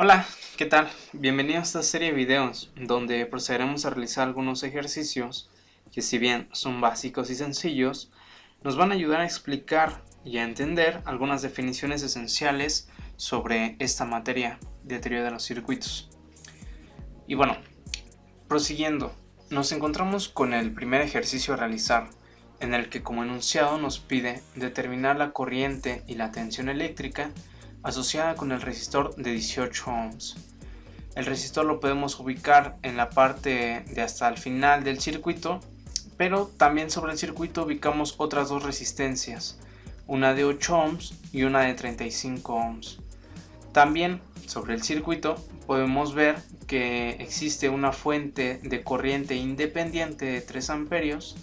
Hola, ¿qué tal? Bienvenido a esta serie de videos donde procederemos a realizar algunos ejercicios que, si bien son básicos y sencillos, nos van a ayudar a explicar y a entender algunas definiciones esenciales sobre esta materia de teoría de los circuitos. Y bueno, prosiguiendo, nos encontramos con el primer ejercicio a realizar, en el que como enunciado nos pide determinar la corriente y la tensión eléctrica asociada con el resistor de 18 ohms. El resistor lo podemos ubicar en la parte de hasta el final del circuito, pero también sobre el circuito ubicamos otras dos resistencias, una de 8 ohms y una de 35 ohms. También sobre el circuito podemos ver que existe una fuente de corriente independiente de 3 amperios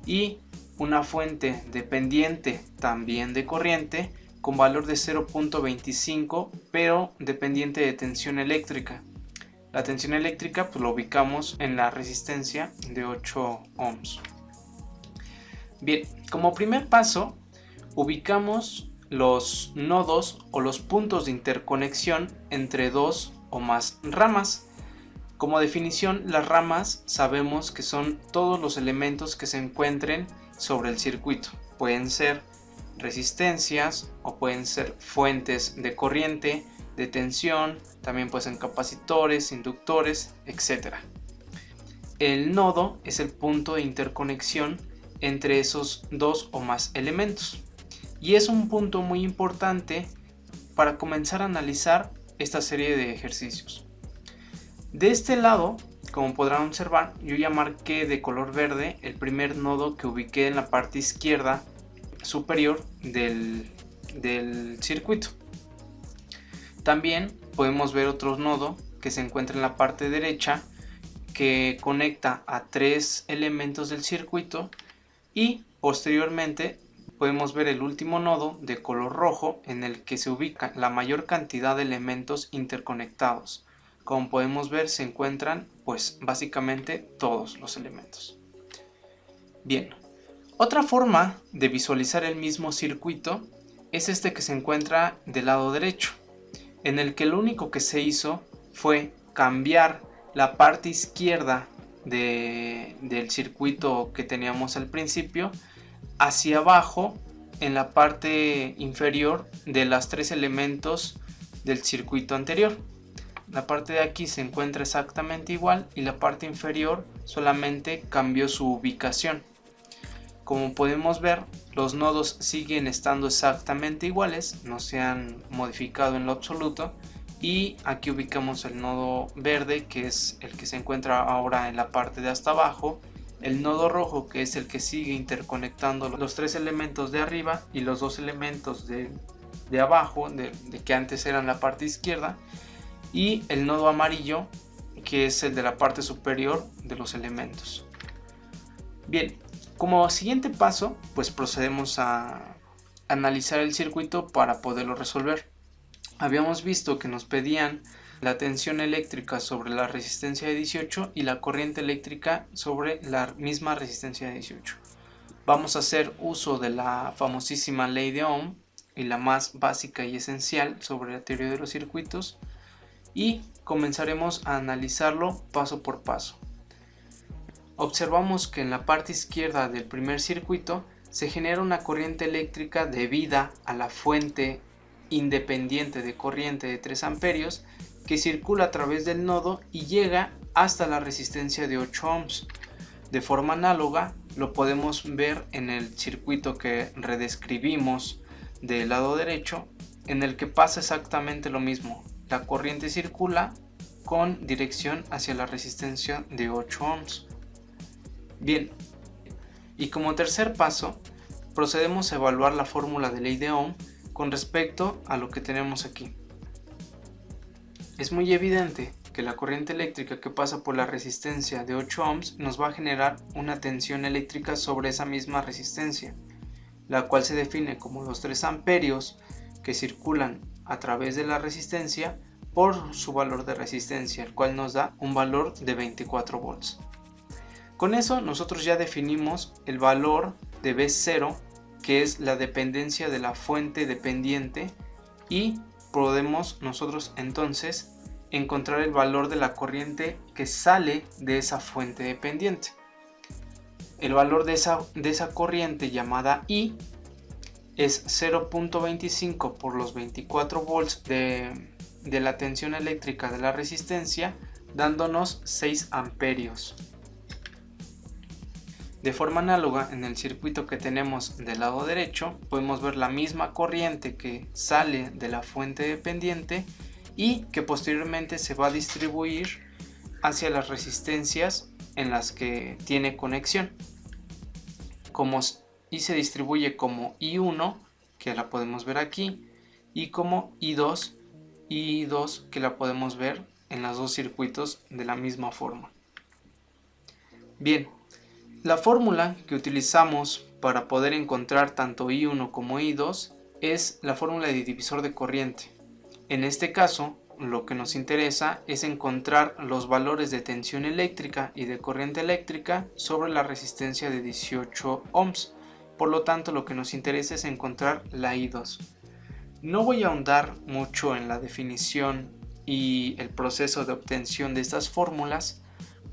y una fuente dependiente también de corriente con valor de 0.25 pero dependiente de tensión eléctrica. La tensión eléctrica pues lo ubicamos en la resistencia de 8 ohms. Bien, como primer paso ubicamos los nodos o los puntos de interconexión entre dos o más ramas. Como definición, las ramas sabemos que son todos los elementos que se encuentren sobre el circuito. Pueden ser resistencias o pueden ser fuentes de corriente, de tensión, también pueden ser capacitores, inductores, etc. El nodo es el punto de interconexión entre esos dos o más elementos. Y es un punto muy importante para comenzar a analizar esta serie de ejercicios. De este lado, como podrán observar, yo ya marqué de color verde el primer nodo que ubiqué en la parte izquierda superior del circuito. También podemos ver otro nodo que se encuentra en la parte derecha que conecta a tres elementos del circuito, y posteriormente podemos ver el último nodo de color rojo en el que se ubica la mayor cantidad de elementos interconectados. Como podemos ver, se encuentran pues básicamente todos los elementos. Bien, otra forma de visualizar el mismo circuito es este que se encuentra del lado derecho, en el que lo único que se hizo fue cambiar la parte izquierda del circuito que teníamos al principio hacia abajo en la parte inferior de los tres elementos del circuito anterior. La parte de aquí se encuentra exactamente igual y la parte inferior solamente cambió su ubicación. Como podemos ver, los nodos siguen estando exactamente iguales, no se han modificado en lo absoluto, y aquí ubicamos el nodo verde, que es el que se encuentra ahora en la parte de hasta abajo, el nodo rojo, que es el que sigue interconectando los tres elementos de arriba y los dos elementos de abajo, de que antes eran la parte izquierda, y el nodo amarillo, que es el de la parte superior de los elementos. Bien, como siguiente paso, pues procedemos a analizar el circuito para poderlo resolver. Habíamos visto que nos pedían la tensión eléctrica sobre la resistencia de 18 y la corriente eléctrica sobre la misma resistencia de 18. Vamos a hacer uso de la famosísima ley de Ohm y la más básica y esencial sobre la teoría de los circuitos, y comenzaremos a analizarlo paso por paso. Observamos que en la parte izquierda del primer circuito se genera una corriente eléctrica debida a la fuente independiente de corriente de 3 amperios que circula a través del nodo y llega hasta la resistencia de 8 ohms. De forma análoga lo podemos ver en el circuito que redescribimos del lado derecho, en el que pasa exactamente lo mismo. La corriente circula con dirección hacia la resistencia de 8 ohms. Bien, y como tercer paso procedemos a evaluar la fórmula de ley de Ohm con respecto a lo que tenemos aquí. Es muy evidente que la corriente eléctrica que pasa por la resistencia de 8 ohms nos va a generar una tensión eléctrica sobre esa misma resistencia, la cual se define como los 3 amperios que circulan a través de la resistencia por su valor de resistencia, el cual nos da un valor de 24 volts. Con eso nosotros ya definimos el valor de V0, que es la dependencia de la fuente dependiente, y podemos nosotros entonces encontrar el valor de la corriente que sale de esa fuente dependiente. El valor de esa corriente llamada I es 0.25 por los 24 volts de la tensión eléctrica de la resistencia, dándonos 6 amperios. De forma análoga, en el circuito que tenemos del lado derecho podemos ver la misma corriente que sale de la fuente dependiente y que posteriormente se va a distribuir hacia las resistencias en las que tiene conexión, y se distribuye como I1, que la podemos ver aquí, y como I2, que la podemos ver en los dos circuitos de la misma forma. Bien, la fórmula que utilizamos para poder encontrar tanto I1 como I2 es la fórmula de divisor de corriente. En este caso, lo que nos interesa es encontrar los valores de tensión eléctrica y de corriente eléctrica sobre la resistencia de 18 ohms. Por lo tanto, lo que nos interesa es encontrar la I2. No voy a ahondar mucho en la definición y el proceso de obtención de estas fórmulas,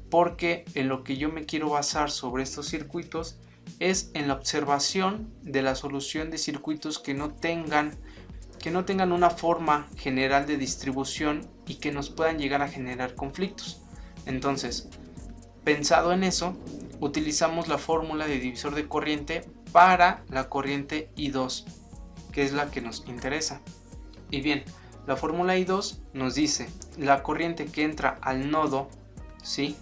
porque en lo que yo me quiero basar sobre estos circuitos es en la observación de la solución de circuitos que no tengan una forma general de distribución y que nos puedan llegar a generar conflictos. Entonces, pensado en eso, utilizamos la fórmula de divisor de corriente para la corriente I2, que es la que nos interesa. Y bien, la fórmula I2 nos dice la corriente que entra al nodo, ¿sí?,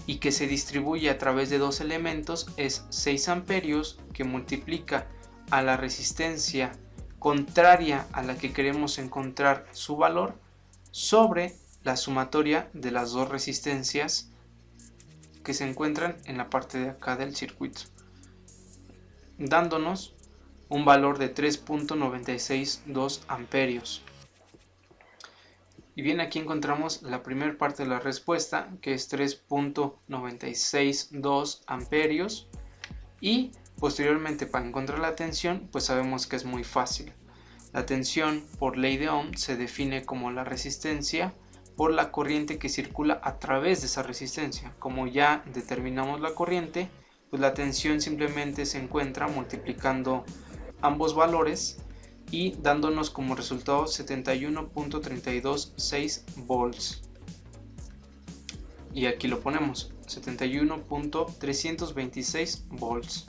y que se distribuye a través de dos elementos es 6 amperios, que multiplica a la resistencia contraria a la que queremos encontrar su valor, sobre la sumatoria de las dos resistencias que se encuentran en la parte de acá del circuito, dándonos un valor de 3.962 amperios. Y bien, aquí encontramos la primera parte de la respuesta, que es 3.962 amperios, y posteriormente, para encontrar la tensión, pues sabemos que es muy fácil. La tensión por ley de Ohm se define como la resistencia por la corriente que circula a través de esa resistencia. Como ya determinamos la corriente, pues la tensión simplemente se encuentra multiplicando ambos valores y dándonos como resultado 71.326 volts. Y aquí lo ponemos, 71.326 volts.